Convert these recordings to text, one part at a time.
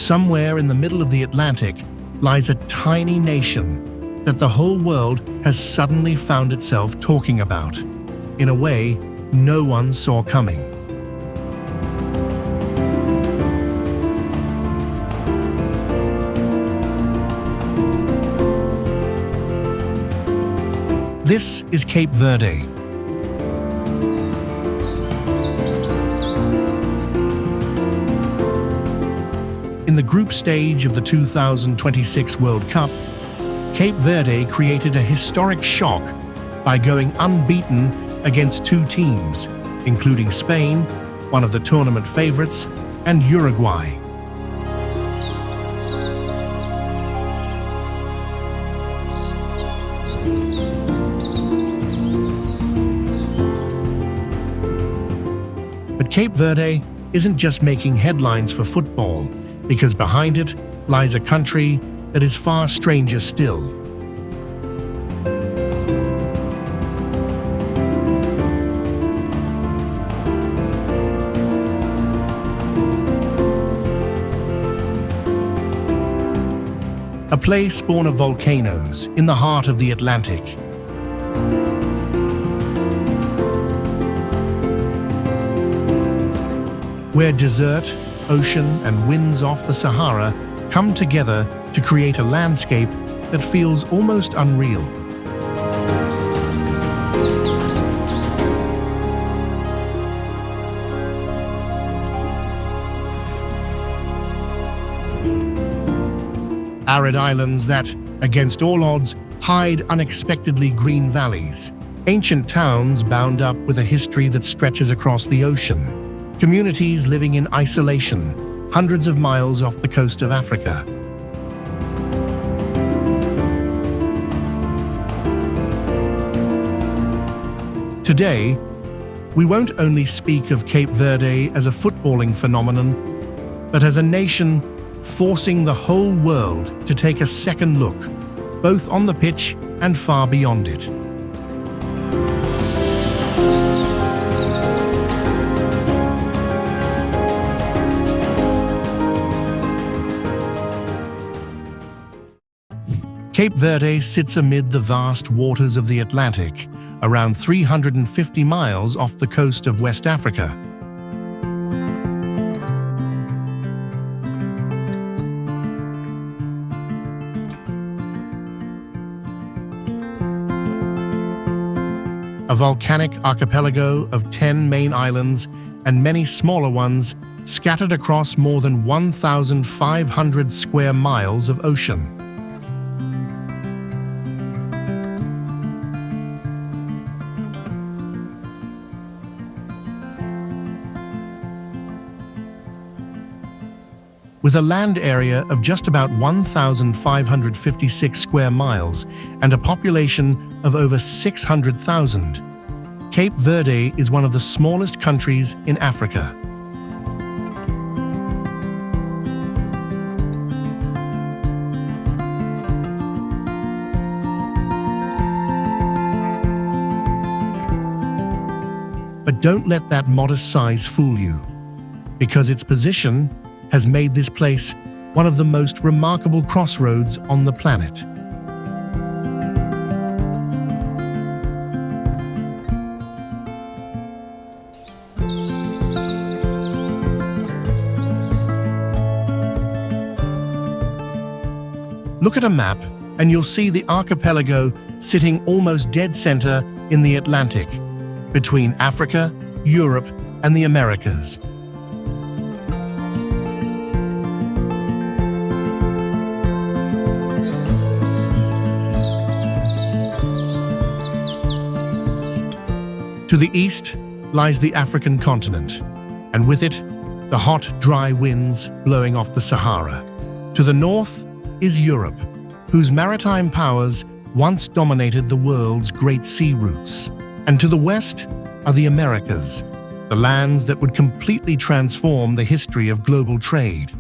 somewhere in the middle of the Atlantic lies a tiny nation that the whole world has suddenly found itself talking about, in a way no one saw coming. This is Cape Verde. In the group stage of the 2026 World Cup, Cape Verde created a historic shock by going unbeaten against two teams, including Spain, one of the tournament favorites, and Uruguay. But Cape Verde isn't just making headlines for football, because behind it lies a country that is far stranger still. A place born of volcanoes in the heart of the Atlantic. Where desert, ocean, and winds off the Sahara come together to create a landscape that feels almost unreal. Arid islands that, against all odds, hide unexpectedly green valleys. Ancient towns bound up with a history that stretches across the ocean. Communities living in isolation, hundreds of miles off the coast of Africa. Today, we won't only speak of Cape Verde as a footballing phenomenon, but as a nation forcing the whole world to take a second look, both on the pitch and far beyond it. Cape Verde sits amid the vast waters of the Atlantic, around 350 miles off the coast of West Africa. A volcanic archipelago of 10 main islands and many smaller ones scattered across more than 1,500 square miles of ocean. With a land area of just about 1,556 square miles and a population of over 600,000, Cape Verde is one of the smallest countries in Africa. But don't let that modest size fool you, because its position has made this place one of the most remarkable crossroads on the planet. Look at a map and you'll see the archipelago sitting almost dead center in the Atlantic, between Africa, Europe, and the Americas. To the east lies the African continent, and with it, the hot, dry winds blowing off the Sahara. To the north is Europe, whose maritime powers once dominated the world's great sea routes. And to the west are the Americas, the lands that would completely transform the history of global trade.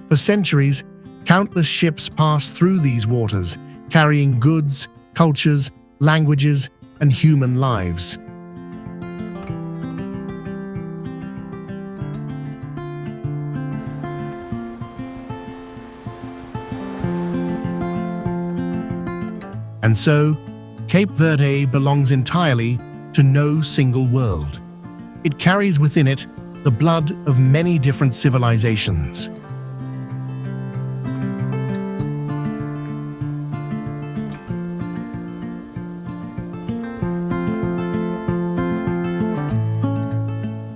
For centuries, countless ships passed through these waters, carrying goods, cultures, languages, and human lives. And so, Cape Verde belongs entirely to no single world. It carries within it the blood of many different civilizations.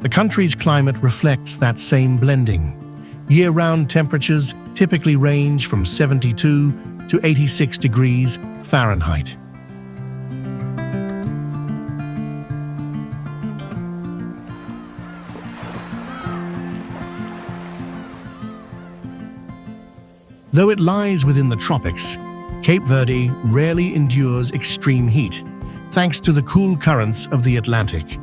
The country's climate reflects that same blending. Year-round temperatures typically range from 72 to 86 degrees Fahrenheit. Though it lies within the tropics, Cape Verde rarely endures extreme heat, thanks to the cool currents of the Atlantic.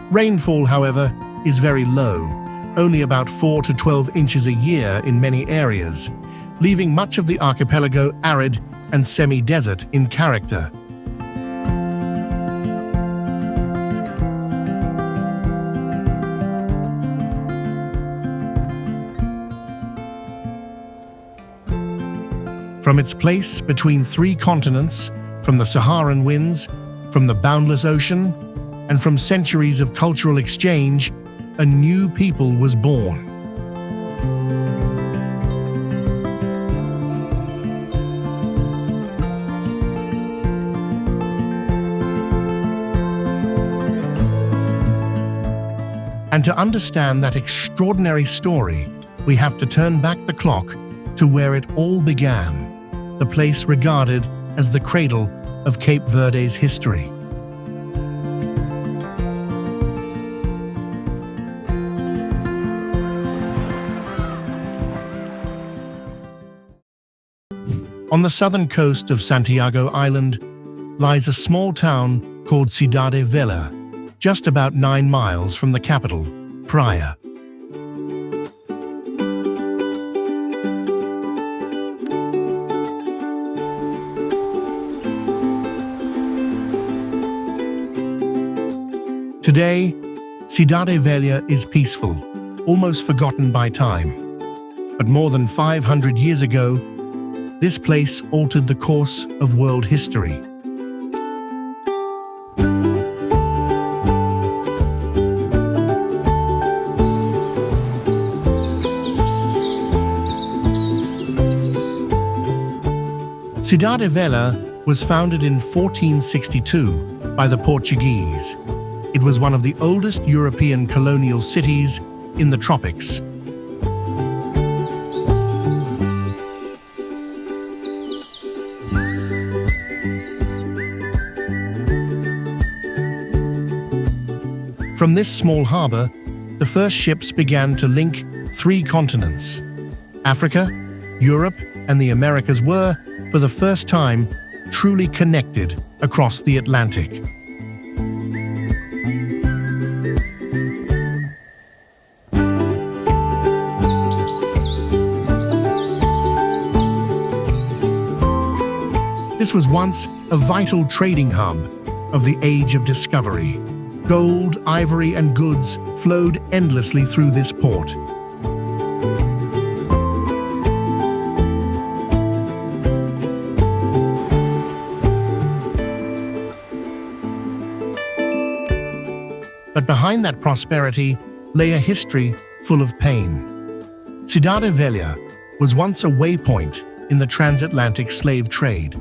Rainfall, however, is very low, only about 4 to 12 inches a year in many areas, leaving much of the archipelago arid and semi-desert in character. From its place between three continents, from the Saharan winds, from the boundless ocean, and from centuries of cultural exchange, a new people was born. And to understand that extraordinary story, we have to turn back the clock to where it all began, the place regarded as the cradle of Cape Verde's history. On the southern coast of Santiago Island lies a small town called Cidade Velha, just about 9 miles from the capital, Praia. Today, Cidade Velha is peaceful, almost forgotten by time. But more than 500 years ago, this place altered the course of world history. Cidade Velha was founded in 1462 by the Portuguese. It was one of the oldest European colonial cities in the tropics. From this small harbor, the first ships began to link 3 continents. Africa, Europe, and the Americas were, for the first time, truly connected across the Atlantic. This was once a vital trading hub of the Age of Discovery. Gold, ivory, and goods flowed endlessly through this port. But behind that prosperity lay a history full of pain. Cidade Velha was once a waypoint in the transatlantic slave trade.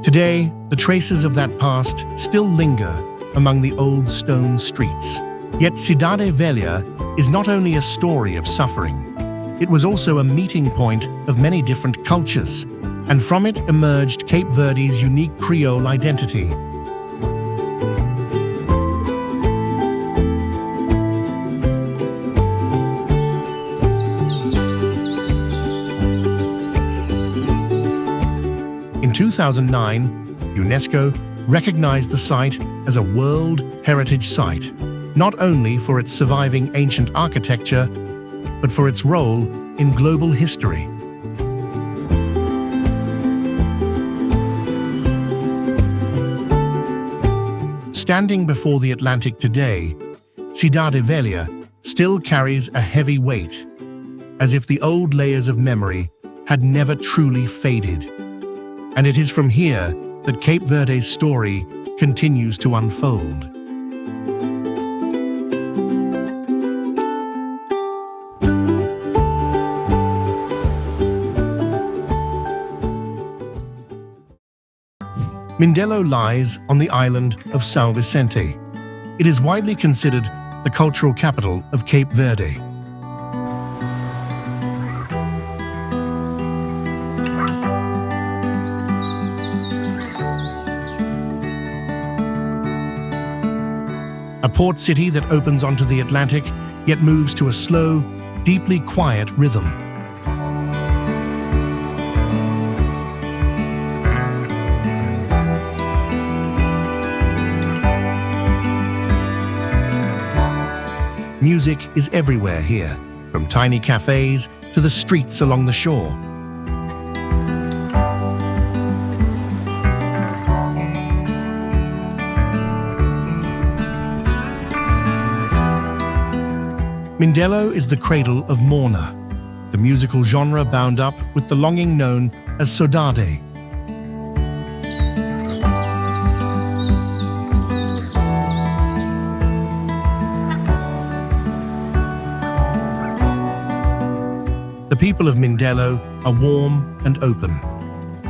Today, the traces of that past still linger among the old stone streets. Yet Cidade Velha is not only a story of suffering, it was also a meeting point of many different cultures, and from it emerged Cape Verde's unique Creole identity. 2009, UNESCO recognized the site as a World Heritage Site, not only for its surviving ancient architecture, but for its role in global history. Standing before the Atlantic today, Cidade Velha still carries a heavy weight, as if the old layers of memory had never truly faded. And it is from here that Cape Verde's story continues to unfold. Mindelo lies on the island of São Vicente. It is widely considered the cultural capital of Cape Verde. A port city that opens onto the Atlantic, yet moves to a slow, deeply quiet rhythm. Music is everywhere here, from tiny cafes to the streets along the shore. Mindelo is the cradle of Morna, the musical genre bound up with the longing known as saudade. The people of Mindelo are warm and open.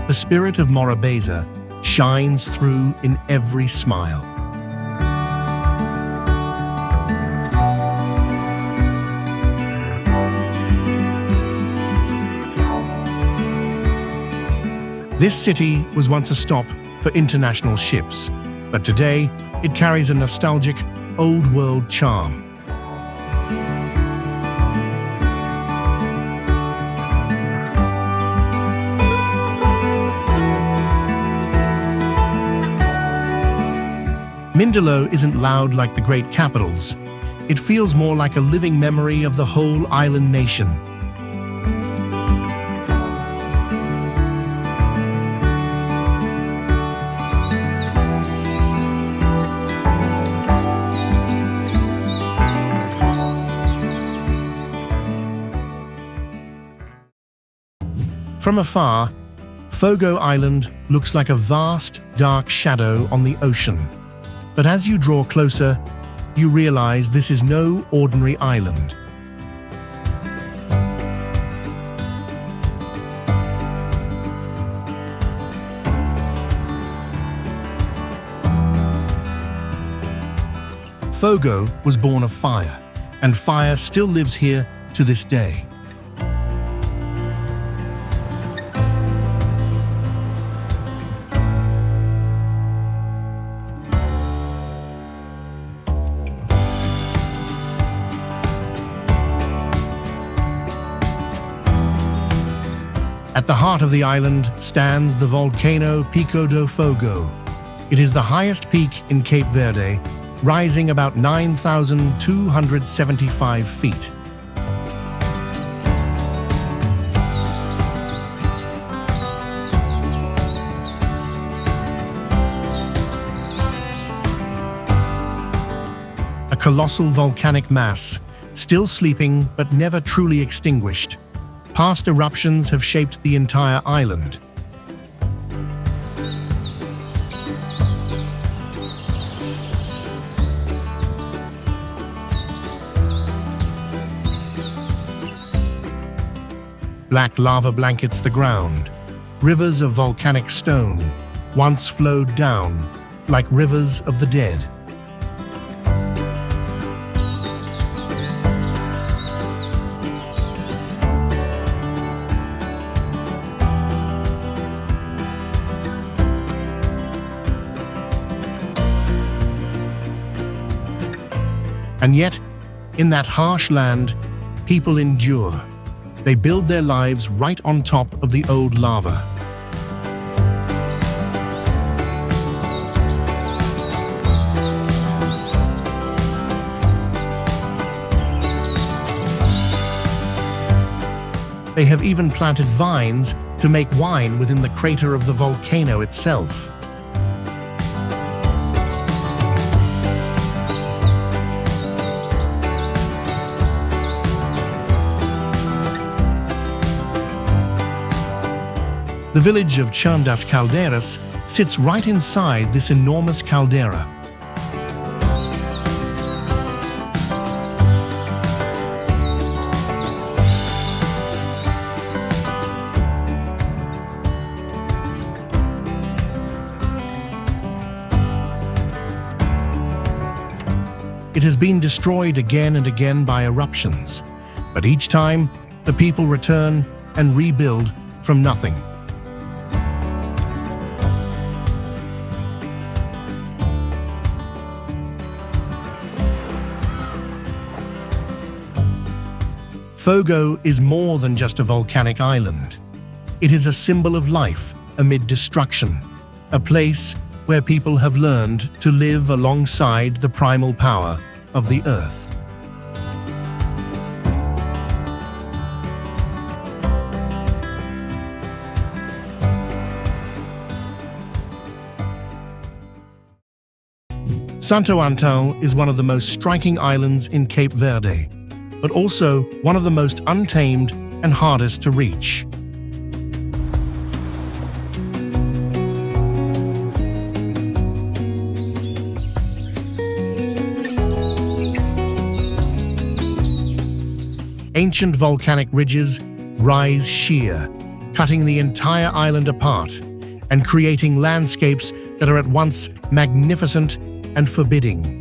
The spirit of Morabeza shines through in every smile. This city was once a stop for international ships, but today it carries a nostalgic, old-world charm. Mindelo isn't loud like the great capitals. It feels more like a living memory of the whole island nation. From afar, Fogo Island looks like a vast, dark shadow on the ocean. But as you draw closer, you realize this is no ordinary island. Fogo was born of fire, and fire still lives here to this day. At the heart of the island stands the volcano Pico do Fogo. It is the highest peak in Cape Verde, rising about 9,275 feet. A colossal volcanic mass, still sleeping but never truly extinguished. Past eruptions have shaped the entire island. Black lava blankets the ground. Rivers of volcanic stone once flowed down like rivers of the dead. And yet, in that harsh land, people endure. They build their lives right on top of the old lava. They have even planted vines to make wine within the crater of the volcano itself. The village of Chão das Caldeiras sits right inside this enormous caldera. It has been destroyed again and again by eruptions, but each time the people return and rebuild from nothing. Fogo is more than just a volcanic island. It is a symbol of life amid destruction, a place where people have learned to live alongside the primal power of the earth. Santo Antão is one of the most striking islands in Cape Verde, but also one of the most untamed and hardest to reach. Ancient volcanic ridges rise sheer, cutting the entire island apart and creating landscapes that are at once magnificent and forbidding.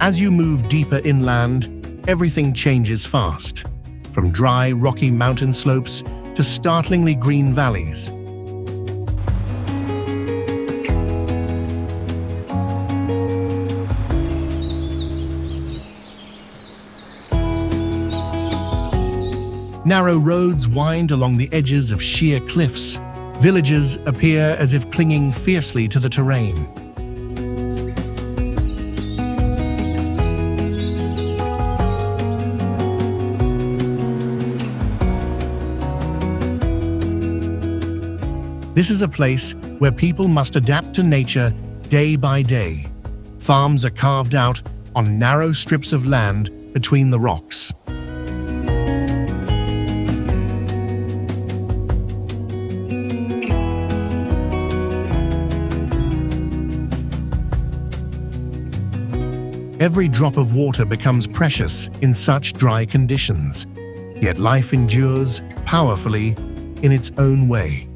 As you move deeper inland, everything changes fast, from dry, rocky mountain slopes to startlingly green valleys. Narrow roads wind along the edges of sheer cliffs. Villages appear as if clinging fiercely to the terrain. This is a place where people must adapt to nature day by day. Farms are carved out on narrow strips of land between the rocks. Every drop of water becomes precious in such dry conditions, yet life endures powerfully in its own way.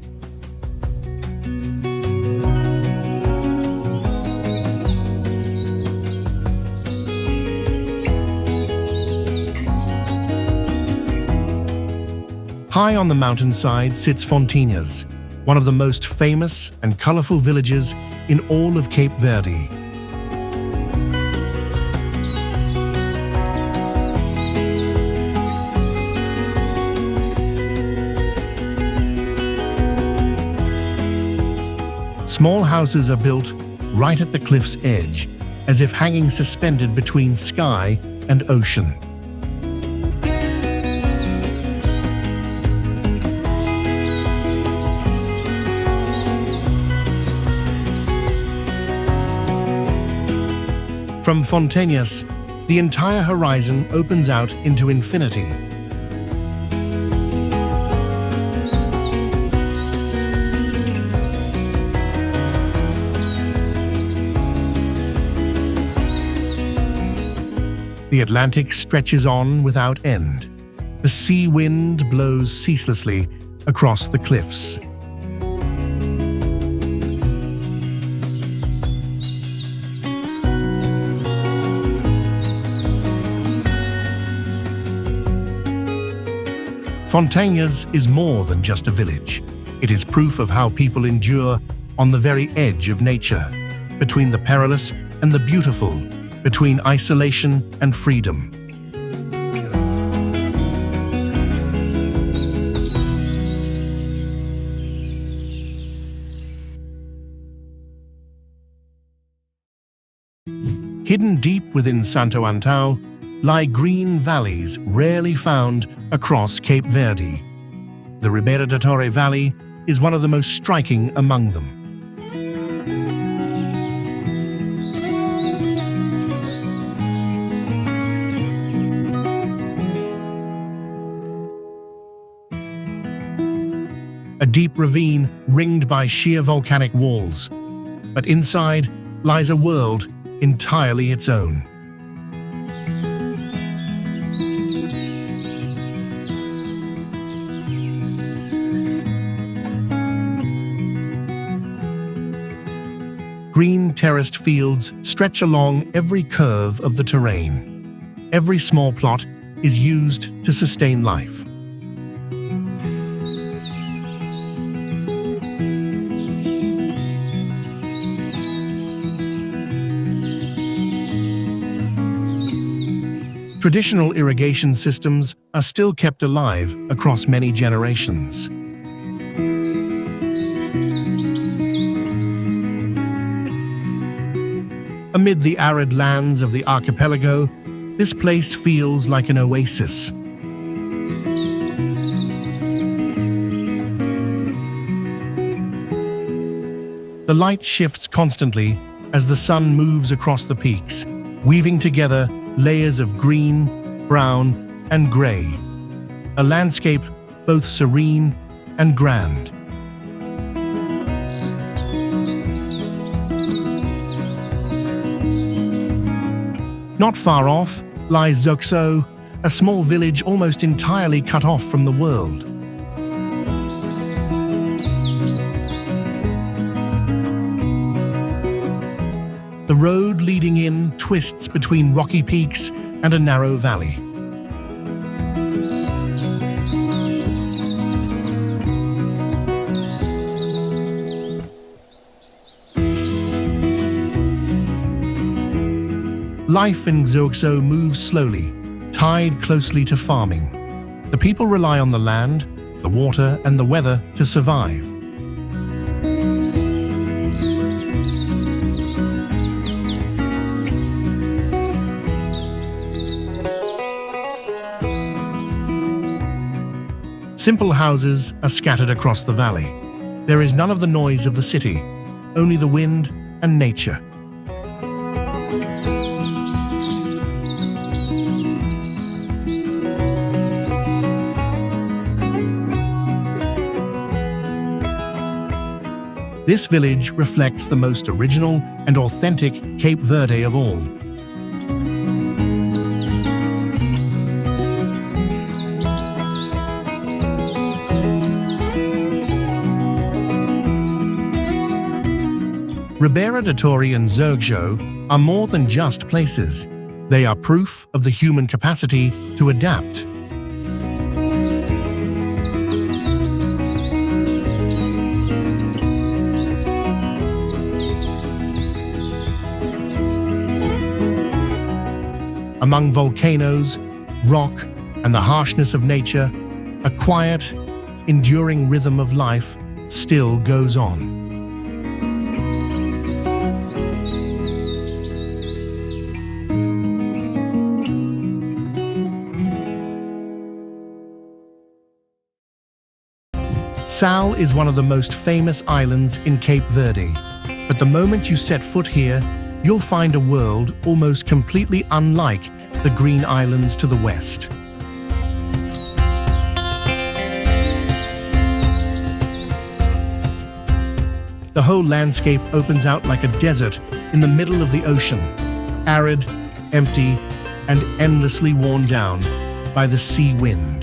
High on the mountainside sits Fonteinas, one of the most famous and colorful villages in all of Cape Verde. Small houses are built right at the cliff's edge, as if hanging suspended between sky and ocean. From Fonteinas, the entire horizon opens out into infinity. The Atlantic stretches on without end. The sea wind blows ceaselessly across the cliffs. Fonteinas is more than just a village. It is proof of how people endure on the very edge of nature, between the perilous and the beautiful, between isolation and freedom. Hidden deep within Santo Antão lie green valleys rarely found across Cape Verde. The Ribeira da Torre Valley is one of the most striking among them. A deep ravine ringed by sheer volcanic walls, but inside lies a world entirely its own. Green terraced fields stretch along every curve of the terrain. Every small plot is used to sustain life. Traditional irrigation systems are still kept alive across many generations. Amid the arid lands of the archipelago, this place feels like an oasis. The light shifts constantly as the sun moves across the peaks, weaving together layers of green, brown, and gray, a landscape both serene and grand. Not far off lies Zoxo, a small village almost entirely cut off from the world. The road leading in twists between rocky peaks and a narrow valley. Life in Zoxo moves slowly, tied closely to farming. The people rely on the land, the water, and the weather to survive. Simple houses are scattered across the valley. There is none of the noise of the city, only the wind and nature. This village reflects the most original and authentic Cape Verde of all. Ribeira da Torre and Zoxo are more than just places. They are proof of the human capacity to adapt. Among volcanoes, rock, and the harshness of nature, a quiet, enduring rhythm of life still goes on. Sal is one of the most famous islands in Cape Verde, but the moment you set foot here, you'll find a world almost completely unlike the green islands to the west. The whole landscape opens out like a desert in the middle of the ocean, arid, empty, and endlessly worn down by the sea wind.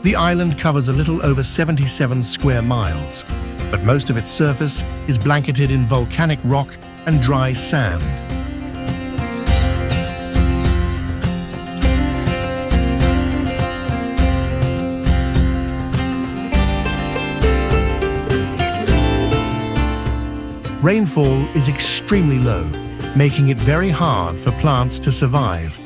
The island covers a little over 77 square miles, but most of its surface is blanketed in volcanic rock and dry sand. Rainfall is extremely low, making it very hard for plants to survive.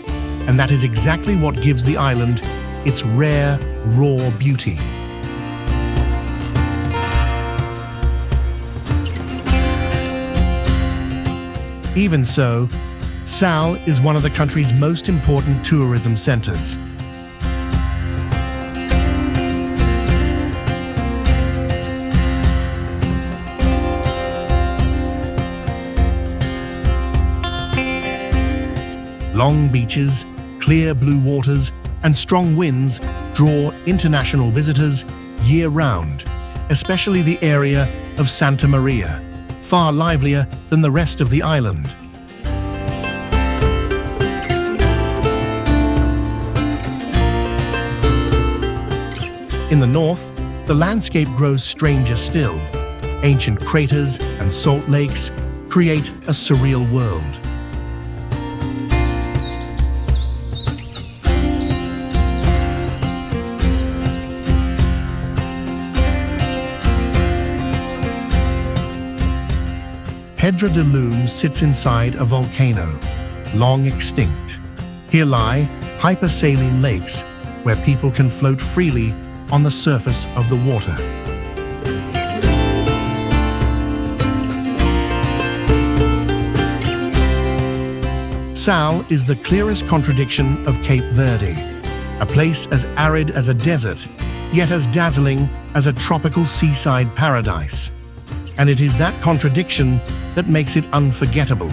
and that is exactly what gives the island its rare, raw beauty. Even so, Sal is one of the country's most important tourism centers. Long beaches, clear blue waters, and strong winds draw international visitors year-round, especially the area of Santa Maria, far livelier than the rest of the island. In the north, the landscape grows stranger still. Ancient craters and salt lakes create a surreal world. Pedra de Lume sits inside a volcano, long extinct. Here lie hypersaline lakes where people can float freely on the surface of the water. Sal is the clearest contradiction of Cape Verde, a place as arid as a desert, yet as dazzling as a tropical seaside paradise. And it is that contradiction that makes it unforgettable.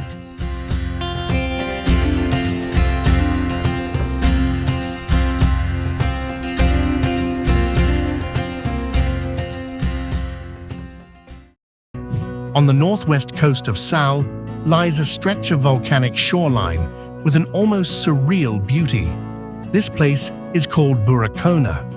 On the northwest coast of Sal lies a stretch of volcanic shoreline with an almost surreal beauty. This place is called Buracona.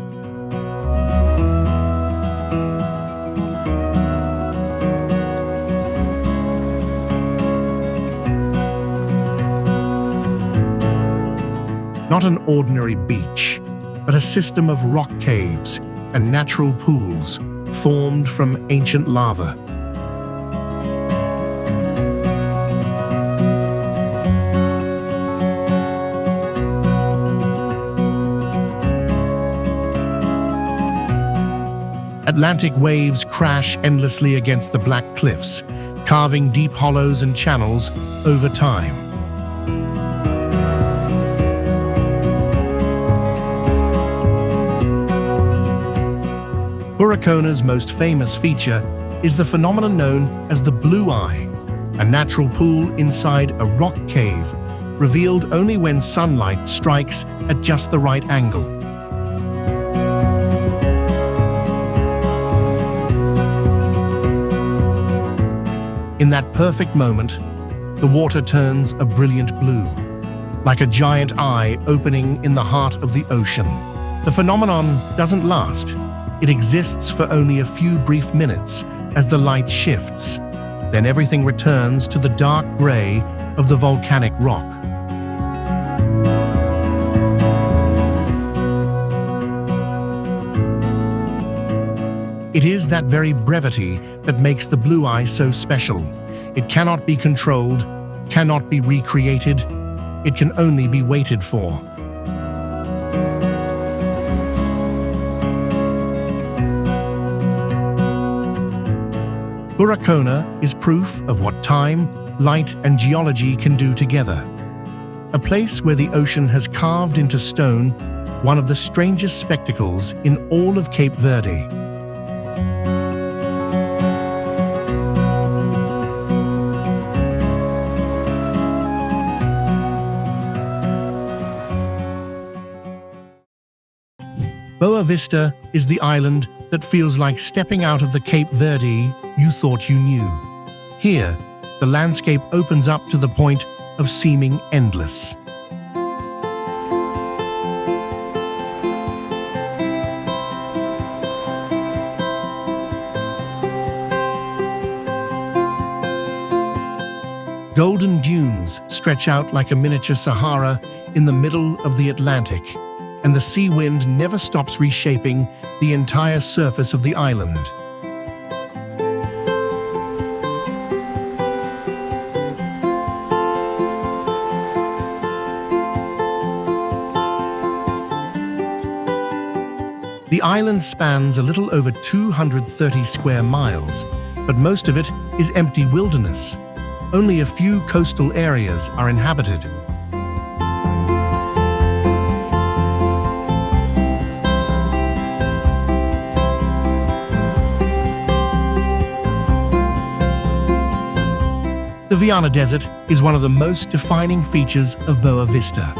Not an ordinary beach, but a system of rock caves and natural pools formed from ancient lava. Atlantic waves crash endlessly against the black cliffs, carving deep hollows and channels over time. Buracona's most famous feature is the phenomenon known as the Blue Eye, a natural pool inside a rock cave, revealed only when sunlight strikes at just the right angle. In that perfect moment, the water turns a brilliant blue, like a giant eye opening in the heart of the ocean. The phenomenon doesn't last. It exists for only a few brief minutes as the light shifts. Then everything returns to the dark gray of the volcanic rock. It is that very brevity that makes the Blue Eye so special. It cannot be controlled, cannot be recreated. It can only be waited for. Buracona is proof of what time, light, and geology can do together. A place where the ocean has carved into stone one of the strangest spectacles in all of Cape Verde. Boa Vista is the island that feels like stepping out of the Cape Verde you thought you knew. Here, the landscape opens up to the point of seeming endless. Golden dunes stretch out like a miniature Sahara in the middle of the Atlantic, and the sea wind never stops reshaping the entire surface of the island. The island spans a little over 230 square miles, but most of it is empty wilderness. Only a few coastal areas are inhabited. The Viana Desert is one of the most defining features of Boa Vista.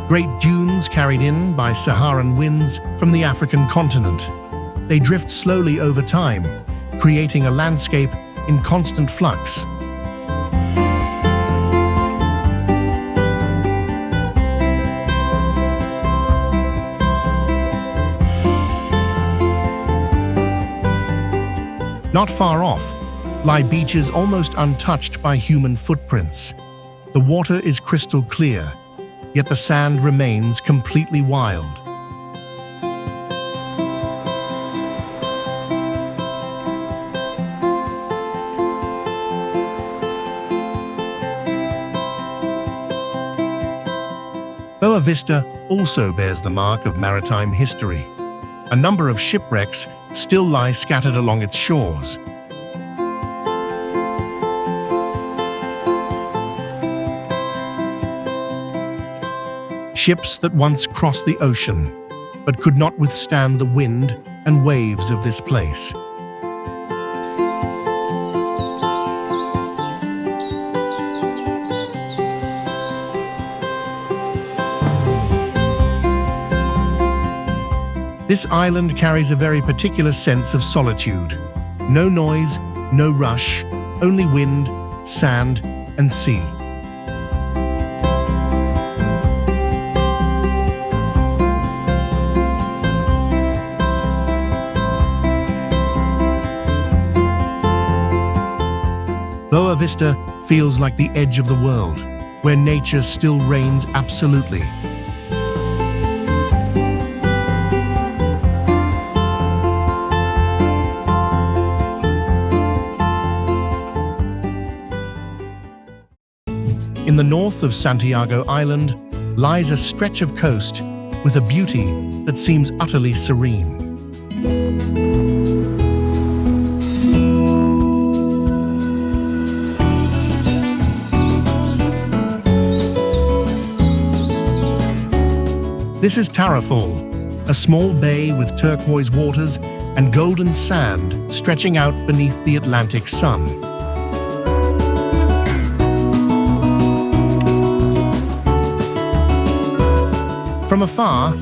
Great dunes carried in by Saharan winds from the African continent. They drift slowly over time, creating a landscape in constant flux. Not far off lie beaches almost untouched by human footprints. The water is crystal clear, yet the sand remains completely wild. Boa Vista also bears the mark of maritime history. A number of shipwrecks still lie scattered along its shores. Ships that once crossed the ocean, but could not withstand the wind and waves of this place. This island carries a very particular sense of solitude. No noise, no rush, only wind, sand, and sea. Boa Vista feels like the edge of the world, where nature still reigns absolutely. In the north of Santiago Island lies a stretch of coast with a beauty that seems utterly serene. This is Tarrafal, a small bay with turquoise waters and golden sand stretching out beneath the Atlantic sun. From afar,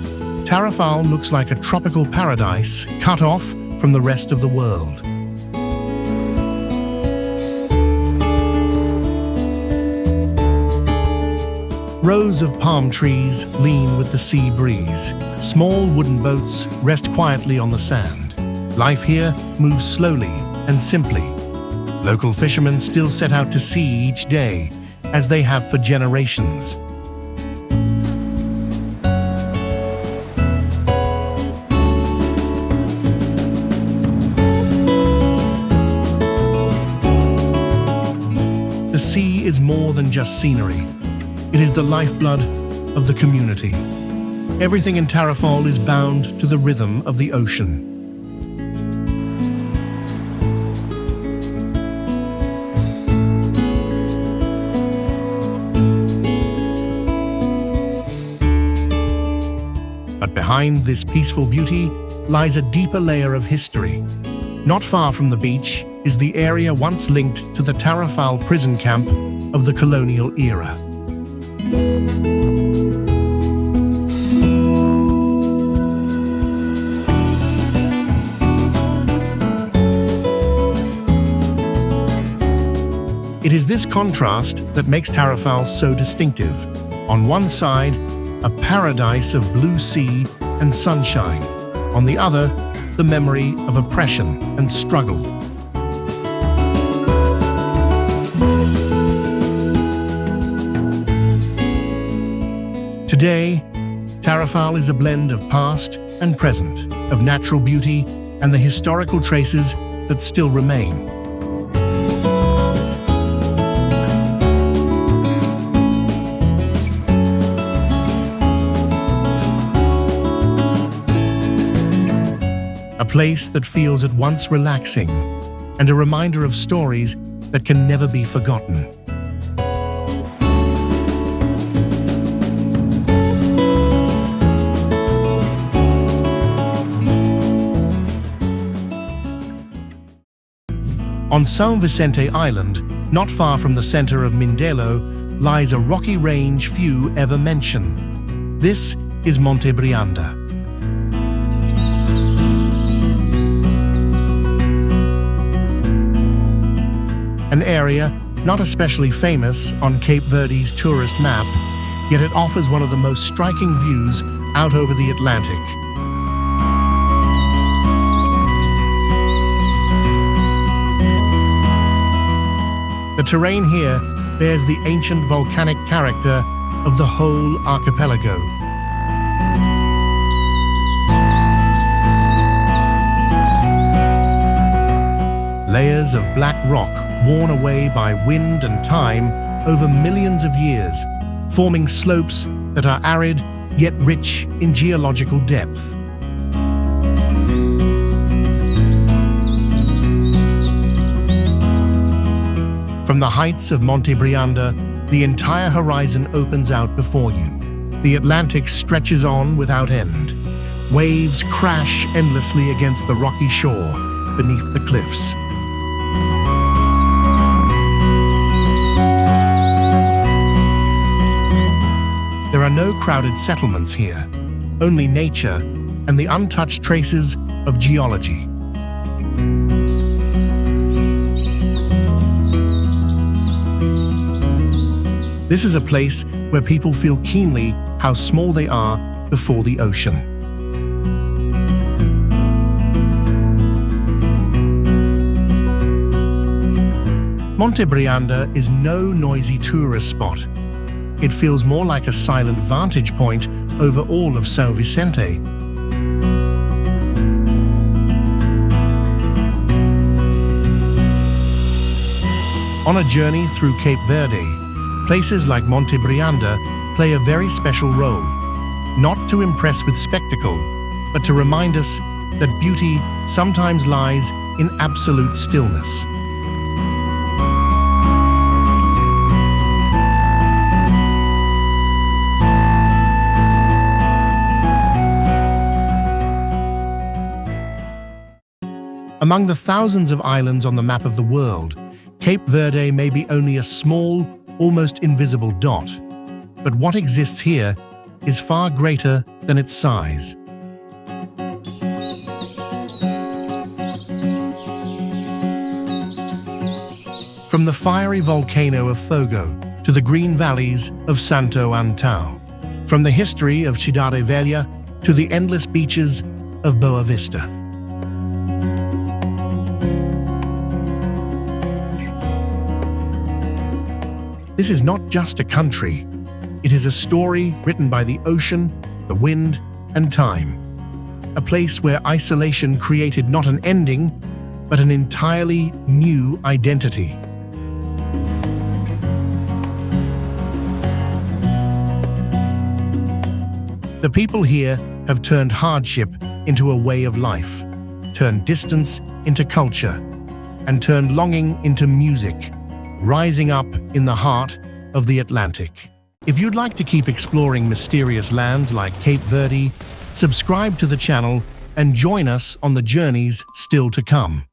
Tarrafal looks like a tropical paradise cut off from the rest of the world. Rows of palm trees lean with the sea breeze. Small wooden boats rest quietly on the sand. Life here moves slowly and simply. Local fishermen still set out to sea each day, as they have for generations. The sea is more than just scenery. It is the lifeblood of the community. Everything in Tarrafal is bound to the rhythm of the ocean. But behind this peaceful beauty lies a deeper layer of history. Not far from the beach is the area once linked to the Tarrafal prison camp of the colonial era. It is this contrast that makes Tarrafal so distinctive. On one side, a paradise of blue sea and sunshine. On the other, the memory of oppression and struggle. Today, Tarrafal is a blend of past and present, of natural beauty and the historical traces that still remain. A place that feels at once relaxing and a reminder of stories that can never be forgotten. On São Vicente Island, not far from the center of Mindelo, lies a rocky range few ever mention. This is Monte Brianda. An area not especially famous on Cape Verde's tourist map, yet it offers one of the most striking views out over the Atlantic. The terrain here bears the ancient volcanic character of the whole archipelago. Layers of black rock worn away by wind and time over millions of years, forming slopes that are arid yet rich in geological depth. From the heights of Monte Brianda, the entire horizon opens out before you. The Atlantic stretches on without end. Waves crash endlessly against the rocky shore beneath the cliffs. There are no crowded settlements here, only nature and the untouched traces of geology. This is a place where people feel keenly how small they are before the ocean. Monte Brianda is no noisy tourist spot. It feels more like a silent vantage point over all of São Vicente. On a journey through Cape Verde, places like Monte Brianda play a very special role, not to impress with spectacle, but to remind us that beauty sometimes lies in absolute stillness. Among the thousands of islands on the map of the world, Cape Verde may be only a small, almost invisible dot, but what exists here is far greater than its size. From the fiery volcano of Fogo to the green valleys of Santo Antão, from the history of Cidade Velha to the endless beaches of Boa Vista. This is not just a country, it is a story written by the ocean, the wind, and time. A place where isolation created not an ending, but an entirely new identity. The people here have turned hardship into a way of life, turned distance into culture, and turned longing into music, rising up in the heart of the Atlantic. If you'd like to keep exploring mysterious lands like Cape Verde, subscribe to the channel and join us on the journeys still to come.